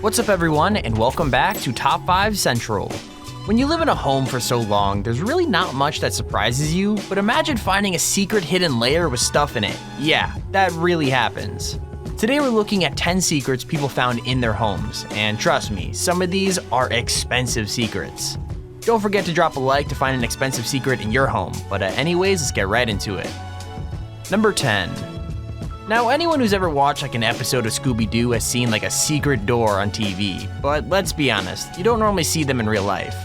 What's up everyone, and welcome back to Top 5 Central. When you live in a home for so long, there's really not much that surprises you, but imagine finding a secret hidden layer with stuff in it. Yeah, that really happens. Today we're looking at 10 secrets people found in their homes, and trust me, some of these are expensive secrets. Don't forget to drop a like to find an expensive secret in your home, but anyways, let's get right into it. Number 10. Now, anyone who's ever watched like an episode of Scooby-Doo has seen like a secret door on TV, but let's be honest, you don't normally see them in real life.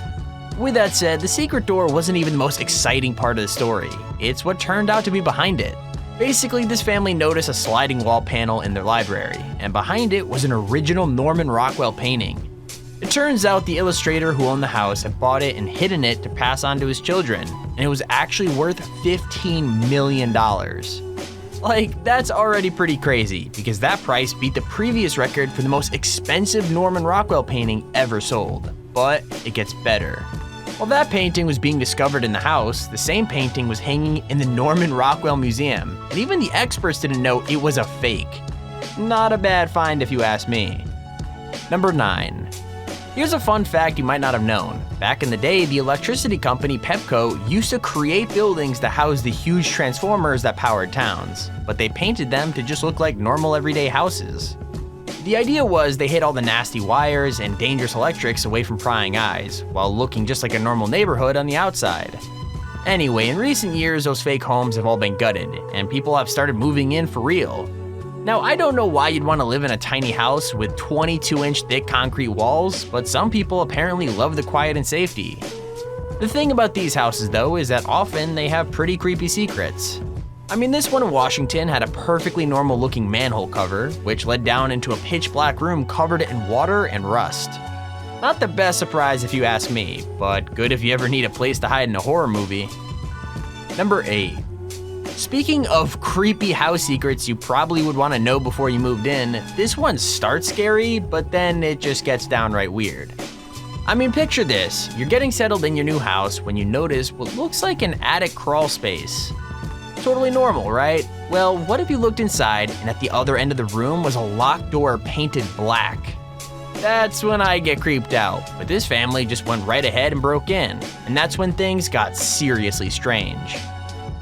With that said, the secret door wasn't even the most exciting part of the story. It's what turned out to be behind it. Basically, this family noticed a sliding wall panel in their library, and behind it was an original Norman Rockwell painting. It turns out the illustrator who owned the house had bought it and hidden it to pass on to his children, and it was actually worth $15 million. Like, that's already pretty crazy, because that price beat the previous record for the most expensive Norman Rockwell painting ever sold. But it gets better. While that painting was being discovered in the house, the same painting was hanging in the Norman Rockwell Museum, and even the experts didn't know it was a fake. Not a bad find if you ask me. Number 9. Here's a fun fact you might not have known. Back in the day, the electricity company Pepco used to create buildings to house the huge transformers that powered towns, but they painted them to just look like normal everyday houses. The idea was they hid all the nasty wires and dangerous electrics away from prying eyes, while looking just like a normal neighborhood on the outside. Anyway, in recent years, those fake homes have all been gutted, and people have started moving in for real. Now, I don't know why you'd want to live in a tiny house with 22-inch thick concrete walls, but some people apparently love the quiet and safety. The thing about these houses, though, is that often they have pretty creepy secrets. I mean, this one in Washington had a perfectly normal-looking manhole cover, which led down into a pitch-black room covered in water and rust. Not the best surprise if you ask me, but good if you ever need a place to hide in a horror movie. Number 8. Speaking of creepy house secrets you probably would want to know before you moved in, this one starts scary, but then it just gets downright weird. I mean, picture this. You're getting settled in your new house when you notice what looks like an attic crawl space. Totally normal, right? Well, what if you looked inside and at the other end of the room was a locked door painted black? That's when I get creeped out, but this family just went right ahead and broke in, and that's when things got seriously strange.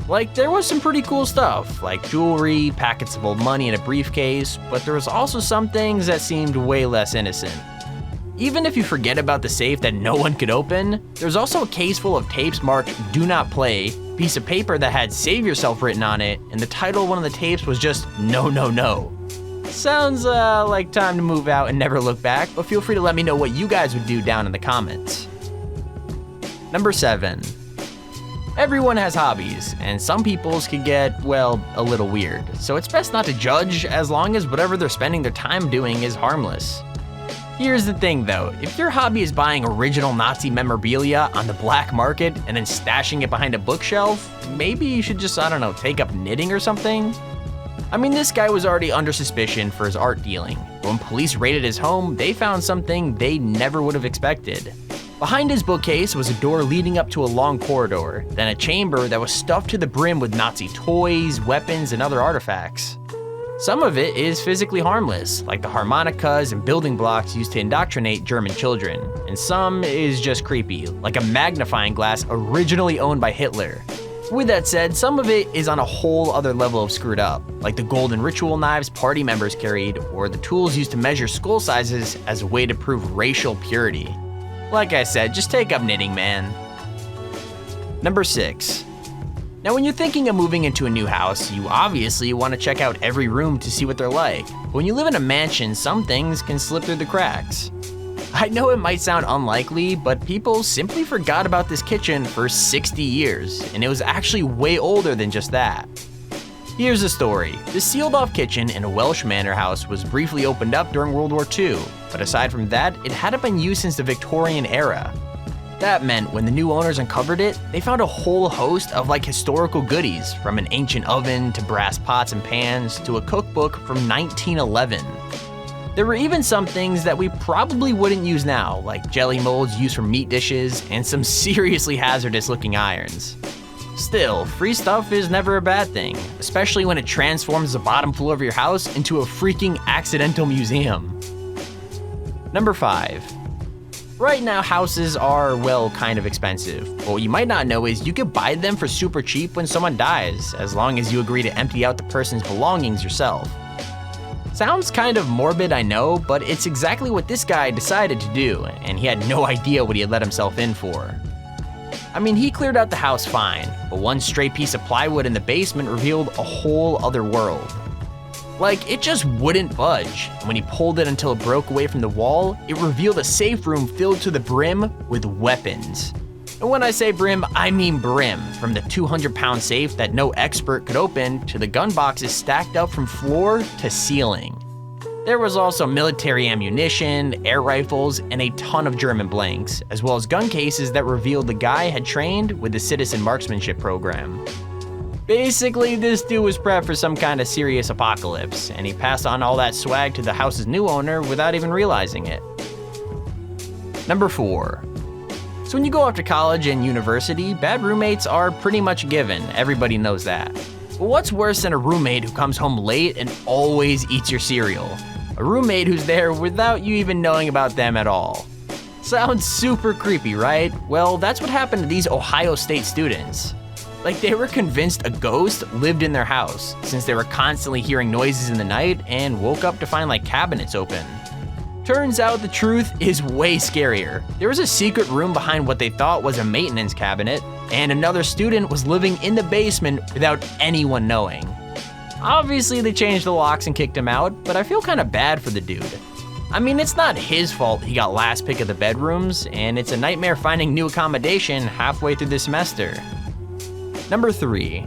Like, there was some pretty cool stuff, like jewelry, packets of old money in a briefcase, but there was also some things that seemed way less innocent. Even if you forget about the safe that no one could open, there's also a case full of tapes marked "Do Not Play," piece of paper that had "Save Yourself" written on it, and the title of one of the tapes was just "No, No, No." Sounds like time to move out and never look back, but feel free to let me know what you guys would do down in the comments. Number 7. Everyone has hobbies, and some people's could get, well, a little weird, so it's best not to judge as long as whatever they're spending their time doing is harmless. Here's the thing though, if your hobby is buying original Nazi memorabilia on the black market and then stashing it behind a bookshelf, maybe you should just, I don't know, take up knitting or something? I mean, this guy was already under suspicion for his art dealing. When police raided his home, they found something they never would have expected. Behind his bookcase was a door leading up to a long corridor, then a chamber that was stuffed to the brim with Nazi toys, weapons, and other artifacts. Some of it is physically harmless, like the harmonicas and building blocks used to indoctrinate German children, and some is just creepy, like a magnifying glass originally owned by Hitler. With that said, some of it is on a whole other level of screwed up, like the golden ritual knives party members carried, or the tools used to measure skull sizes as a way to prove racial purity. Like I said, just take up knitting, man. Number 6. Now when you're thinking of moving into a new house, you obviously want to check out every room to see what they're like. But when you live in a mansion, some things can slip through the cracks. I know it might sound unlikely, but people simply forgot about this kitchen for 60 years, and it was actually way older than just that. Here's the story. The sealed-off kitchen in a Welsh manor house was briefly opened up during World War II, but aside from that, it hadn't been used since the Victorian era. That meant when the new owners uncovered it, they found a whole host of like historical goodies, from an ancient oven to brass pots and pans to a cookbook from 1911. There were even some things that we probably wouldn't use now, like jelly molds used for meat dishes and some seriously hazardous looking irons. Still, free stuff is never a bad thing, especially when it transforms the bottom floor of your house into a freaking accidental museum. Number 5. Right now, houses are, well, kind of expensive. But what you might not know is you could buy them for super cheap when someone dies, as long as you agree to empty out the person's belongings yourself. Sounds kind of morbid, I know, but it's exactly what this guy decided to do, and he had no idea what he had let himself in for. I mean, he cleared out the house fine, but one stray piece of plywood in the basement revealed a whole other world. Like, it just wouldn't budge, and when he pulled it until it broke away from the wall, it revealed a safe room filled to the brim with weapons. And when I say brim, I mean brim, from the 200-pound safe that no expert could open to the gun boxes stacked up from floor to ceiling. There was also military ammunition, air rifles, and a ton of German blanks, as well as gun cases that revealed the guy had trained with the citizen marksmanship program. Basically, this dude was prepped for some kind of serious apocalypse, and he passed on all that swag to the house's new owner without even realizing it. Number 4. So when you go off to college and university, bad roommates are pretty much a given, everybody knows that. But what's worse than a roommate who comes home late and always eats your cereal? A roommate who's there without you even knowing about them at all. Sounds super creepy, right? Well, that's what happened to these Ohio State students. Like, they were convinced a ghost lived in their house, since they were constantly hearing noises in the night and woke up to find like cabinets open. Turns out the truth is way scarier. There was a secret room behind what they thought was a maintenance cabinet, and another student was living in the basement without anyone knowing. Obviously they changed the locks and kicked him out, but I feel kinda bad for the dude. I mean, it's not his fault he got last pick of the bedrooms, and it's a nightmare finding new accommodation halfway through the semester. Number 3.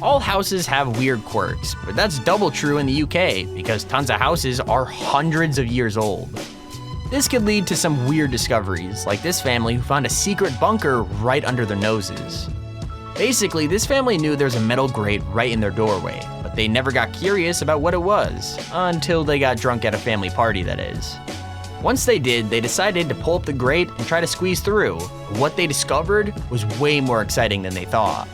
All houses have weird quirks, but that's double true in the UK because tons of houses are hundreds of years old. This could lead to some weird discoveries, like this family who found a secret bunker right under their noses. Basically, this family knew there's a metal grate right in their doorway, but they never got curious about what it was, until they got drunk at a family party, that is. Once they did, they decided to pull up the grate and try to squeeze through. What they discovered was way more exciting than they thought.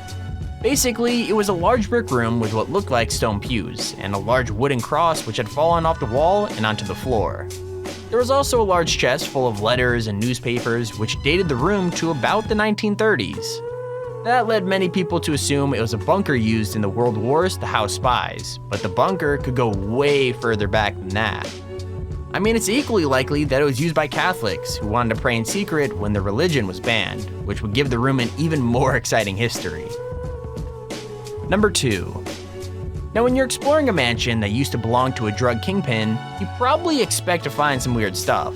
Basically, it was a large brick room with what looked like stone pews, and a large wooden cross which had fallen off the wall and onto the floor. There was also a large chest full of letters and newspapers which dated the room to about the 1930s. That led many people to assume it was a bunker used in the World Wars to house spies, but the bunker could go way further back than that. I mean, it's equally likely that it was used by Catholics who wanted to pray in secret when their religion was banned, which would give the room an even more exciting history. Number 2. Now, when you're exploring a mansion that used to belong to a drug kingpin, you probably expect to find some weird stuff.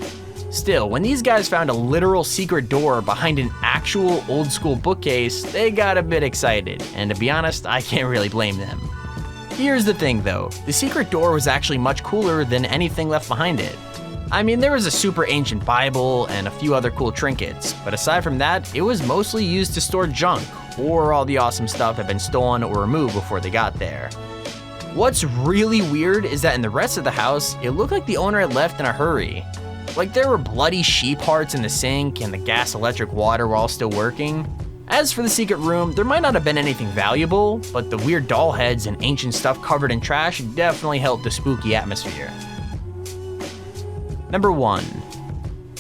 Still, when these guys found a literal secret door behind an actual old school bookcase, they got a bit excited, and to be honest, I can't really blame them. Here's the thing though, the secret door was actually much cooler than anything left behind it. I mean, there was a super ancient Bible and a few other cool trinkets, but aside from that, it was mostly used to store junk, or all the awesome stuff had been stolen or removed before they got there. What's really weird is that in the rest of the house, it looked like the owner had left in a hurry. Like, there were bloody sheep hearts in the sink and the gas electric water were all still working. As for the secret room, there might not have been anything valuable, but the weird doll heads and ancient stuff covered in trash definitely helped the spooky atmosphere. Number 1.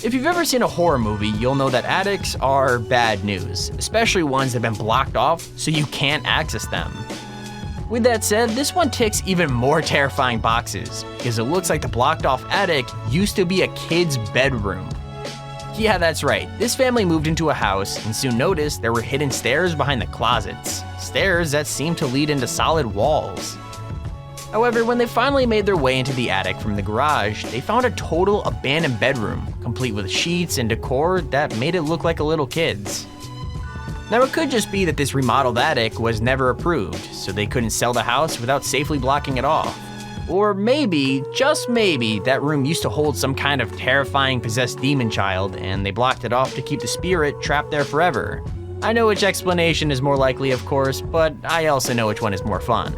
If you've ever seen a horror movie, you'll know that attics are bad news, especially ones that have been blocked off so you can't access them. With that said, this one ticks even more terrifying boxes, because it looks like the blocked off attic used to be a kid's bedroom. Yeah, that's right, this family moved into a house and soon noticed there were hidden stairs behind the closets, stairs that seemed to lead into solid walls. However, when they finally made their way into the attic from the garage, they found a total abandoned bedroom, complete with sheets and decor that made it look like a little kid's. Now, it could just be that this remodeled attic was never approved, so they couldn't sell the house without safely blocking it off. Or maybe, just maybe, that room used to hold some kind of terrifying possessed demon child and they blocked it off to keep the spirit trapped there forever. I know which explanation is more likely, of course, but I also know which one is more fun.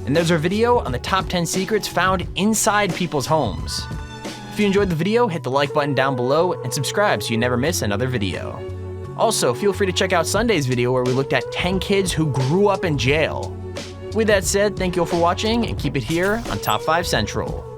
And there's our video on the top 10 secrets found inside people's homes. If you enjoyed the video, hit the like button down below and subscribe so you never miss another video. Also, feel free to check out Sunday's video where we looked at 10 kids who grew up in jail. With that said, thank you all for watching and keep it here on Top 5 Central.